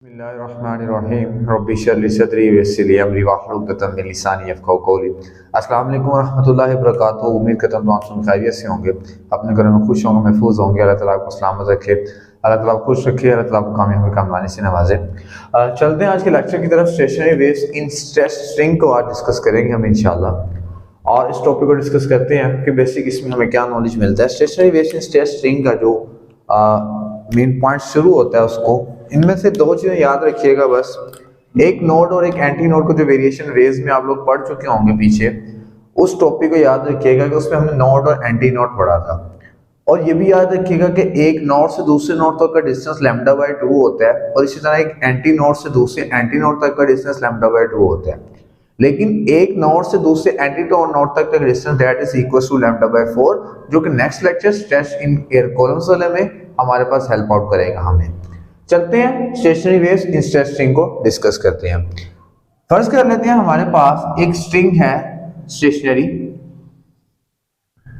बिस्मिल्लाहिर्रहमानिर्रहीम रब्बि इश्रह ली सदरी वयस्सिर ली अमरी वाहलुल उक़दतम मिन लिसानी यफ़क़हू क़ौली। अस्सलामु अलैकुम वरहमतुल्लाहि वबरकातुहू। उम्मीद करता हूँ आप सब खैरियत से होंगे, अपने घरों में खुश होंगे, महफूज होंगे। अल्लाह ताला आपको सलामत रखे, अल्लाह ताला आपको खुश रखे, अल्लाह ताला आपको कामयाबी कामयाबी से नवाजे। चलते हैं आज के लेक्चर की तरफ। Stationery waves in stress string को आज डिस्कस करेंगे हम इंशाल्लाह। और इस टॉपिक को डिस्कस करते हैं कि बेसिक इसमें हमें क्या नॉलेज मिलता है। Stationery waves in stress string का जो मेन पॉइंट शुरू होता है उसको, इनमें से दो चीजें याद रखिएगा बस। एक नोड और एक एंटी नोड को जो वेरिएशन रेज में आप लोग पढ़ चुके होंगे पीछे, उस टॉपिक को याद रखिएगा कि उसमें हमने नोड और एंटी नोड पढ़ा था। और ये भी याद रखिएगा कि एक नोड से दूसरे नोड तक का डिस्टेंस λ/2 होता है, और इसी तरह एक एंटी नोड से दूसरे एंटी नोड तक का डिस्टेंस λ/2 होता है। लेकिन एक नोड से दूसरे एंटी नोड तक का distance that is equal to λ/4, जो कि next lecture stress in air columns वाले में हमारे पास हेल्प आउट करेगा हमें। चलते हैं stationery waves in stress string को डिस्कस करते हैं। फर्ज कर लेते हैं हमारे पास एक स्ट्रिंग है स्टेशनरी,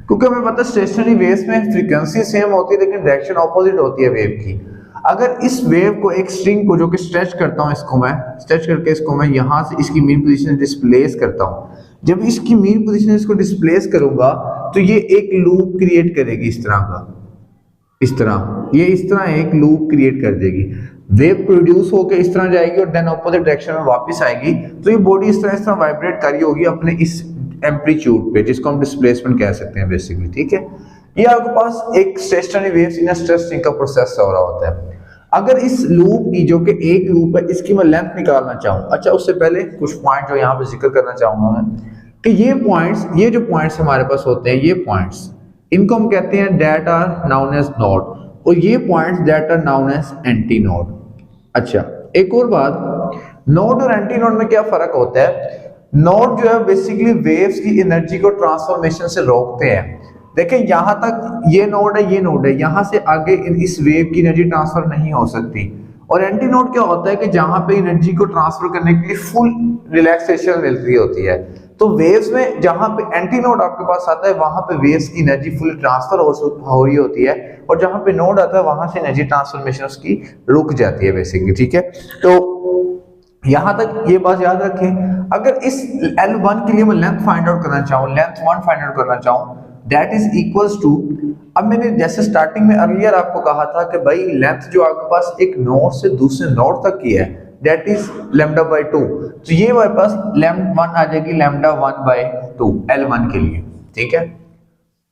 क्योंकि हमें पता है स्टेशनरी वेव्स में फ्रीक्वेंसी सेम होती है लेकिन डायरेक्शन ऑपोजिट होती है वेव की। अगर इस वेव को, एक स्ट्रिंग को जो कि स्ट्रेच करता हूं, इसको मैं स्ट्रेच करके इसको मैं यहां से इसकी मीन पोजीशन डिस्प्लेस करता हूं। जब इसकी मीन पोजीशन इसको डिस्प्लेस करूंगा तो ये एक लूप क्रिएट करेगी इस तरह का, इस तरह ये इस तरह एक लूप क्रिएट कर देगी। वेव प्रोड्यूस होकर इस तरह जाएगी और देन ऑपोजिट डायरेक्शन में वापस आएगी। तो ये बॉडी इस तरह वाइब्रेट कर रही होगी अपने इस एम्पलीट्यूड पे, जिसको हम डिस्प्लेसमेंट कह सकते हैं बेसिकली। ठीक है, ये आपके पास एक stationery waves in stress string का प्रोसेस हो रहा होता है। अगर इस लूप की, जो कि एक लूप है, इसकी मैं लेंथ निकालना चाहूँ, अच्छा उससे पहले कुछ पॉइंट जो यहाँ पे जिक्र करना चाहूंगा मैं कि ये पॉइंट्स, ये जो पॉइंट्स हमारे पास होते हैं, ये पॉइंट्स, इनको हम कहते हैं that are known as node, और ये points that are known as anti node. अच्छा, एक और बात, नोड और एंटी नोड में क्या फर्क होता है। नोड जो है बेसिकली वेव्स की एनर्जी को ट्रांसफॉर्मेशन से रोकते हैं। देखें यहां तक ये नोड है, ये नोड है, यहां से आगे इस वेव की एनर्जी ट्रांसफर नहीं हो सकती। और एंटी नोड क्या होता है कि जहां पे एनर्जी को ट्रांसफर करने के लिए फुल रिलैक्सेशन मिल रही होती है। तो वेव्स में जहां पे एंटी नोड आपके पास आता है, वहां पे वेव्स की एनर्जी फुल ट्रांसफर हो रही होती है, और जहां पे नोड आता है वहां से एनर्जी ट्रांसफॉर्मेशन उसकी रुक जाती है बेसिकली। ठीक है, तो यहां तक ये बात याद रखें। अगर इस L1 के लिए मैं लेंथ फाइंड आउट करना चाहूँ, लेंथ 1 फाइंड आउट करना चाहूँ, दैट इज इक्वल्स टू, अब मैंने जैसे स्टार्टिंग में अर्लियर आपको कहा था कि भाई लेंथ जो आपके पास एक नोड से दूसरे नोड तक की है, दैट इज λ/2। तो ये हमारे पास λ1 आ जाएगी, λ1/2 L1 के लिए। ठीक है,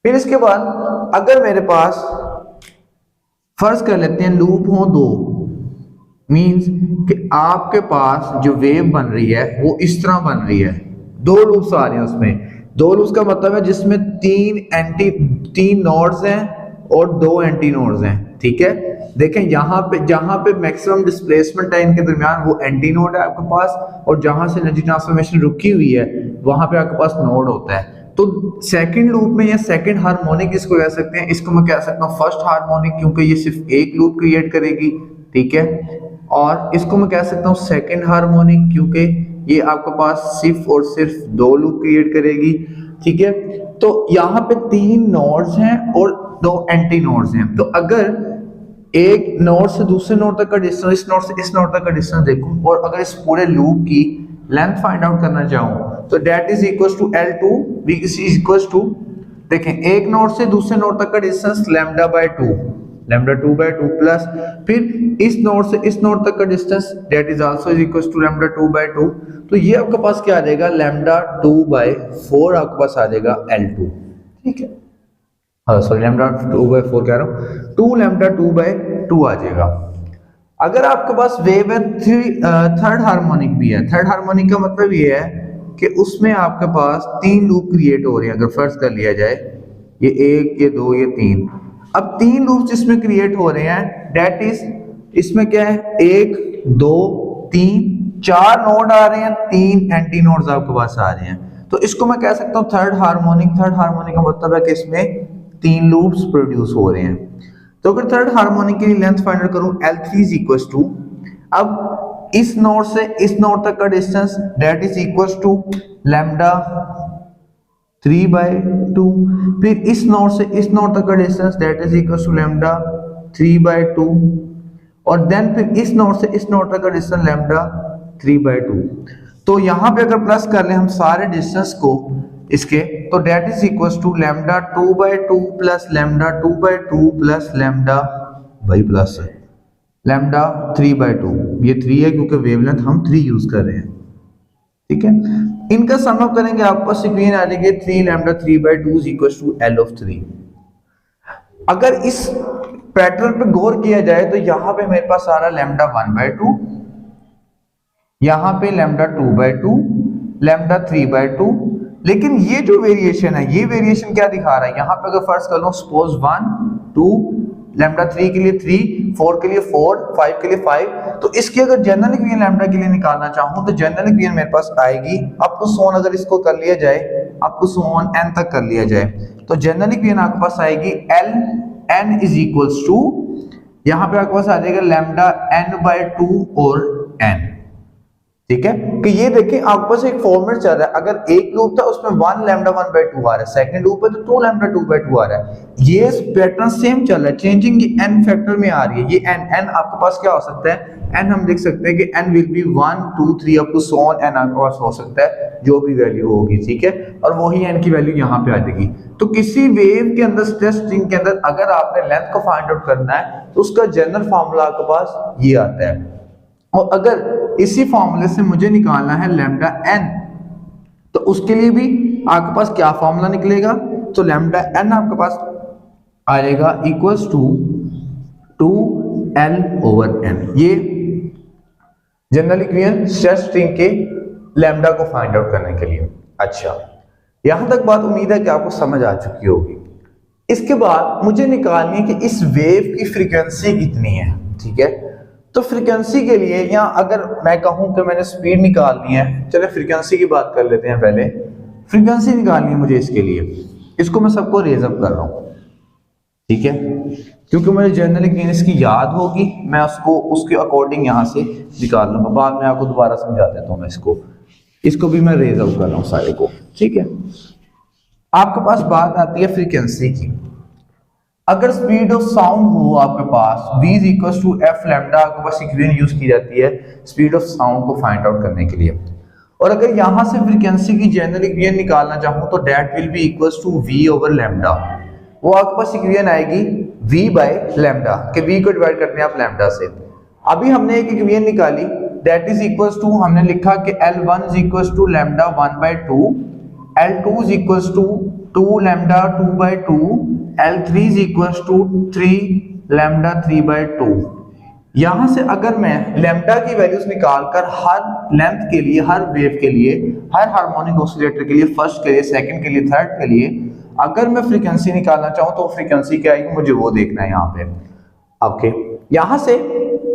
फिर इसके बाद अगर मेरे पास फर्ज कर लेते हैं लूप हो दो, मींस कि आपके पास जो वेव बन रही है वो इस तरह बन रही है, दो लूप्स आ रहे हैं उसमें। दो लूप्स का मतलब है जिसमें तीन नोड्स हैं और दो एंटी नोड्स हैं। ठीक है, देखें यहाँ पे जहां पे मैक्सिमम डिस्प्लेसमेंट है इनके दरमियान, वो एंटी नोड है आपके पास, और जहां से एनर्जी ट्रांसफॉर्मेशन रुकी हुई है वहां पे आपके पास नोड होता है। तो सेकंड लूप में या सेकंड हार्मोनिक इसको कह सकते हैं, इसको मैं कह सकता हूँ फर्स्ट हार्मोनिक, क्योंकि ये सिर्फ एक लूप क्रिएट करेगी। ठीक है, और इसको मैं कह सकता हूँ सेकंड हार्मोनिक, क्योंकि ये आपके पास सिर्फ और सिर्फ दो लूप क्रिएट करेगी। ठीक है, तो यहाँ पे तीन नोड्स हैं और दो एंटी नोड्स हैं। तो अगर एक नोड से दूसरे नोड तक का डिस्टेंस, इस नोड से इस नोड तक का डिस्टेंस देखूं, और अगर इस पूरे लूप की लेंथ फाइंड आउट करना चाहूं, तो that is equals to L2 is equals to, देखें एक नोड से दूसरे नोड तक का डिस्टेंस λ/2 प्लस फिर इस नोड से इस नोड तक का distance that is also is equals to λ2/2। तो ये आपके पास क्या आ जाएगा, λ2/4 आपके पास आ जाएगा L2। ठीक है, सॉरी λ2/4 कह रहा हूँ, 2λ2/2 आ जाएगा। अगर आपके पास वेव है थर्ड हार्मोनिक भी है, थर्ड हार्मोनिक का मतलब ये है कि उसमें आपके पास तीन लूप क्रिएट हो रहे हैं। अगर फर्स्ट कर लिया जाए, ये एक, ये दो, ये तीन, अब तीन लूप जिसमें क्रिएट हो रहे हैं, दैट इज, इसमें क्या है, 1 2 3 4 नोड आ रहे हैं, तीन एंटी नोड्स आपके पास आ रहे हैं। तो इसको मैं कह सकता हूँ थर्ड हार्मोनिक। थर्ड हार्मोनिक का मतलब है कि इसमें तीन लूप्स प्रोड्यूस हो रहे हैं। तो अगर थर्ड हार्मोनिक की लेंथ फाइंड करूं, L3 इज इक्वल्स टू, अब इस नोड से इस नोड तक का distance that is equals to λ3/2, फिर इस नोड से इस नोड तक का distance that is equals to λ3/2, और देन फिर इस नोड से इस नोड तक का डिस्टेंस लैम्डा 3/2। तो यहाँ पे अगर प्लस कर लें हम सारे डिस्टेंस को इसके, तो that is equal to lambda 2/2 plus lambda 2/2 plus lambda भाई प्लस है लैम्डा 3/2। ये 3 है क्योंकि वेवलेंथ हम 3 यूज कर रहे हैं, ठीक है। इनका सम अप करेंगे आपको इक्वेशन आ जाएगी 3 lambda 3/2 is equal to L of 3। अगर इस पैटर्न पे गौर किया जाए तो यहाँ पे मेरे पास आ रहा है लैम्डा 1/2, यहाँ पे लैम्डा 2/2, लैम्डा 3/2। लेकिन ये जो वेरिएशन है, ये वेरिएशन क्या दिखा रहा है, यहाँ पे अगर फर्स्ट कर लो सपोज 1 2 लैम्डा 3 के लिए 3, 4 के लिए 4, 5 के लिए 5, तो इसकी अगर जनरल इक्वेशन लैम्डा के लिए निकालना चाहूं तो जनरल इक्वेशन मेरे पास आएगी अप टू सोन, अगर इसको कर लिया जाए अप टू सोन n तक कर लिया जाए तो जनरल इक्वेशन आपके पास आएगी L n is equals to, यहाँ पे आपके पास आ जाएगा लैम्डा n/2 और n, ठीक है। कि ये देखिए आपके पास एक फॉर्मूला चल रहा है, अगर एक लूप था उसमें 1 लैम्डा 1/2 आ रहा है, सेकंड लूप है तो 2 लैम्डा 2/2 आ रहा है। ये पैटर्न सेम चल रहा है, चेंजिंग n फैक्टर में आ रही है। ये n आपके पास क्या हो सकता है, n हम लिख सकते हैं कि n will be 1 2 3 up to so on, n आपके पास हो सकता है जो भी वैल्यू होगी, ठीक है। और वही n की वैल्यू यहाँ पे आ जाएगी। तो किसी वेव के अंदर स्ट्रेस स्ट्रिंग के अंदर अगर आपने लेंथ को फाइंड आउट करना है तो उसका जनरल फार्मूला आपके पास ये आता है। और अगर इसी फॉर्मूले से मुझे निकालना है लैम्डा n, तो उसके लिए भी आपके पास क्या फॉर्मूला निकलेगा, तो लैम्डा n आपके पास आएगा इक्वल्स टू 2L/n। ये जनरल इक्वेशन स्ट्रेस स्ट्रिंग के लैम्डा को फाइंड आउट करने के लिए। अच्छा, यहां तक बात उम्मीद है कि आपको समझ आ चुकी होगी। इसके बाद मुझे निकालनी है कि इस वेव की फ्रीक्वेंसी कितनी है, ठीक है। तो फ्रीक्वेंसी के लिए, या अगर मैं कहूं कि मैंने स्पीड निकालनी है, चले फ्रीक्वेंसी की बात कर लेते हैं पहले। फ्रीक्वेंसी निकालनी है मुझे, इसके लिए इसको मैं सबको रेज अप कर रहा हूं, ठीक है, क्योंकि मुझे जनरल इक्वेशन इसकी याद होगी, मैं उसको उसके अकॉर्डिंग यहां से निकाल लूंगा। बाद में आपको दोबारा समझा देता हूं मैं इसको भी मैं रेज आउट कर रहा हूं सारे को, ठीक है। आपके पास बात आती है फ्रीक्वेंसी की। अगर स्पीड ऑफ साउंड हो आपके पास v is equal to f lambda, आपके पास इक्वेशन यूज की जाती है स्पीड ऑफ साउंड को फाइंड आउट करने के लिए। और अगर यहां से फ्रीक्वेंसी की जनरल इक्वेशन निकालना चाहूं तो that will be equal to v over lambda. वो आपके पास इक्वेशन आएगी v बाय लैम्डा, के v को डिवाइड करते हैं आप लैम्डा से। अभी हमने एक इक्वेशन निकाली दैट इज इक्वल टू, हमने लिखा कि L1 is equal to lambda 1/2, L2 is equal to 2 lambda 2/2, L3 is equal to 3 lambda 3/2। यहां से अगर मैं लैम्डा की वैल्यूज निकालकर हर लेंथ के लिए, हर वेव के लिए, हर हार्मोनिक ऑसिलेटर के लिए, फर्स्ट के लिए, सेकंड के लिए, थर्ड के लिए, अगर मैं फ्रीक्वेंसी निकालना चाहूं तो फ्रीक्वेंसी क्या आएगी मुझे वो देखना है यहाँ पे। ओके, यहां से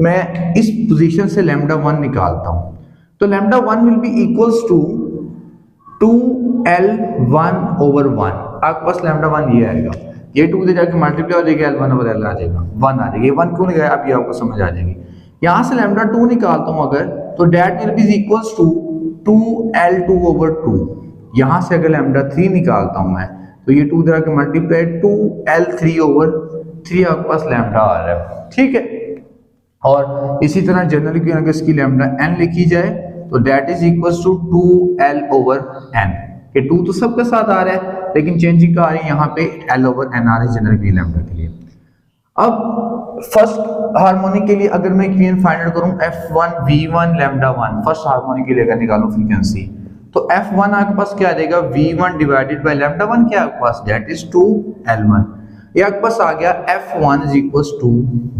मैं इस पोजीशन से लैम्डा 1 निकालता हूं, तो lambda 1 will be equals to 2L1 over 1। आपके पास लैम्डा 1 ये आएगा, ये 2 से जाके मल्टीप्लाई हो जाएगा, L1 ओवर L आ जाएगा, 1 आ जाएगा। ये 1 क्यों नहीं गया अभी आपको समझ आ जाएगी। यहां से लैम्डा 2 निकालता हूं अगर, तो that will be equals to 2L2 over 2। यहां से अगर लैम्डा 3 निकालता हूं मैं, तो ये 2 तरह के मल्टीप्लाई 2L3 ओवर 3 आपके पास लैम्डा आ रहा है, ठीक है। और इसी तरह जनरली क्यों अगर इसकी लैम्डा n लिखी जाए तो that is equals to 2L over n। कि 2 तो सबके साथ आ रहा है लेकिन चेंजिंग का आ रही है यहाँ पे L ओवर n आ रही है जनरली लैम्डा के लिए। अब फर्स्ट हार्मोनिक के लिए अगर मैं इक्वेशन फाइंड आउट करूं F1 V1 lambda 1, first harmonic के लिए अगर निकालूं फ्रीक्वेंसी, तो F1 आपके पास क्या आ जाएगा V1 डिवाइडेड बाय लैम्डा 1, क्या आपके पास दैट इज 2L1। ये आपके पास आ गया F1 is equals to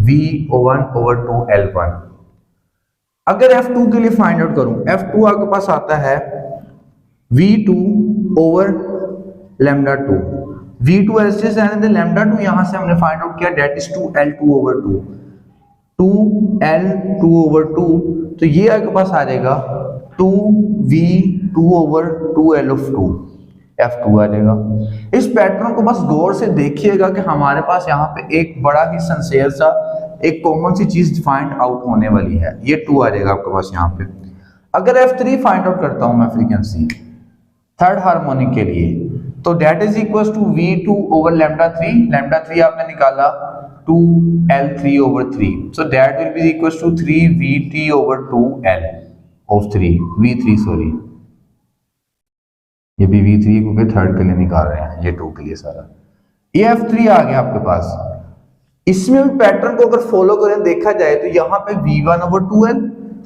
V1 over 2L1। अगर F2 के लिए फाइंड आउट करूं, F2 आपके पास आता है V2 ओवर लैम्डा 2। V2 ऐसे से आने दे, लैम्डा 2 यहां से हमने फाइंड आउट किया that is 2L2 over 2, 2L2 over 2, तो ये आपके पास आ जाएगा 2V2 over 2L of 2, F2 आ जाएगा। इस पैटर्न को बस गौर से देखिएगा कि हमारे पास यहाँ पे एक बड़ा ही सिंसियर सा एक कॉमन सी चीज फाइंड आउट होने वाली है, ये 2 आ जाएगा आपके पास यहाँ पे। अगर F3 फाइंड आउट करता हूं मैं फ्रीक्वेंसी थर्ड हार्मोनिक के लिए, तो that is equal to V2 over lambda 3। Lambda 3 आपने निकाला 2L3/3. So that will be equals to 3VT/2L of 3 V3 sorry, ये भी V3 क्योंकि थर्ड के लिए निकाल रहे हैं, ये 2 के लिए सारा। ये F3 आ गया आपके पास। इसमें भी पैटर्न को अगर फॉलो करें देखा जाए तो यहाँ पे V1/2L,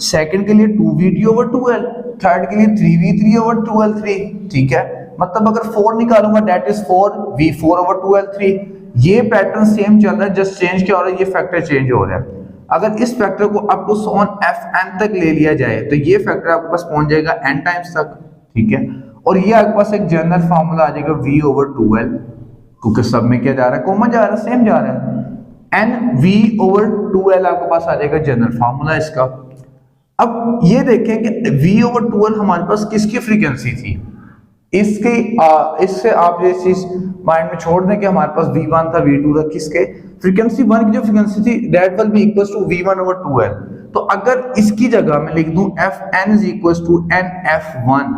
सेकंड के लिए 2VT/2L, थर्ड के लिए 3V3/2L3, ठीक है। मतलब अगर 4 निकालूंगा दैट इज 4V4/2L3। ये पैटर्न सेम चल रहा है, जस्ट चेंज क्या हो रहा है, ये फैक्टर चेंज हो रहा है। अगर इस फैक्टर को अप टू ऑन Fn तक ले लिया जाए तो ये फैक्टर आपके पास पहुंच जाएगा n टाइम्स तक, ठीक है। और ये आपके पास एक जनरल फार्मूला आ जाएगा V/2L, क्योंकि सब में क्या जा रहा है, कॉमन जा रहा है, सेम जा रहा है। NV/2L आपके पास आ जाएगा जनरल फार्मूला इसका। अब ये देखें कि V/2L हमारे पास किसकी फ्रीक्वेंसी थी, इससे आप ये चीज माइंड में छोड़ दें कि हमारे पास V1 था, V2 था, किसके फ्रीक्वेंसी 1 की जो फ्रीक्वेंसी थी that will be equals to V1/2L। तो अगर इसकी जगह मैं लिख दूं Fn is equals to NF1,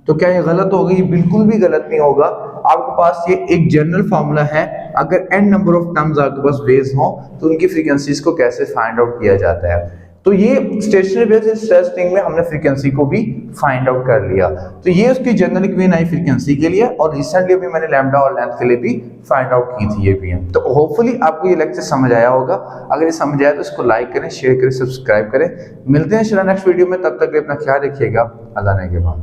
तो क्या ये गलत होगा? ये बिल्कुल भी गलत नहीं होगा। आपके पास ये एक जनरल फार्मूला है, अगर n नंबर ऑफ टर्म्स आपके पास वेव्स हो तो उनकी फ्रीक्वेंसीज को कैसे फाइंड आउट किया जाता है। तो ये स्टेशनरी वेव्स इस टेस्टिंग में हमने फ्रीक्वेंसी को भी फाइंड आउट कर लिया। तो ये उसकी जनरल इक्वेशन आई फ्रीक्वेंसी के लिए, और रिसेंटली भी मैंने लैम्डा और लेंथ के लिए भी फाइंड आउट की थी ये भी। तो होपफुली आपको ये लेक्चर समझ आया होगा। अगर ये समझ आया तो इसको लाइक करें, शेयर करें, सब्सक्राइब करें। मिलते हैं इंशाल्लाह नेक्स्ट वीडियो में, तब तक अपना ख्याल रखिएगा। अल्लाह ने के बाद।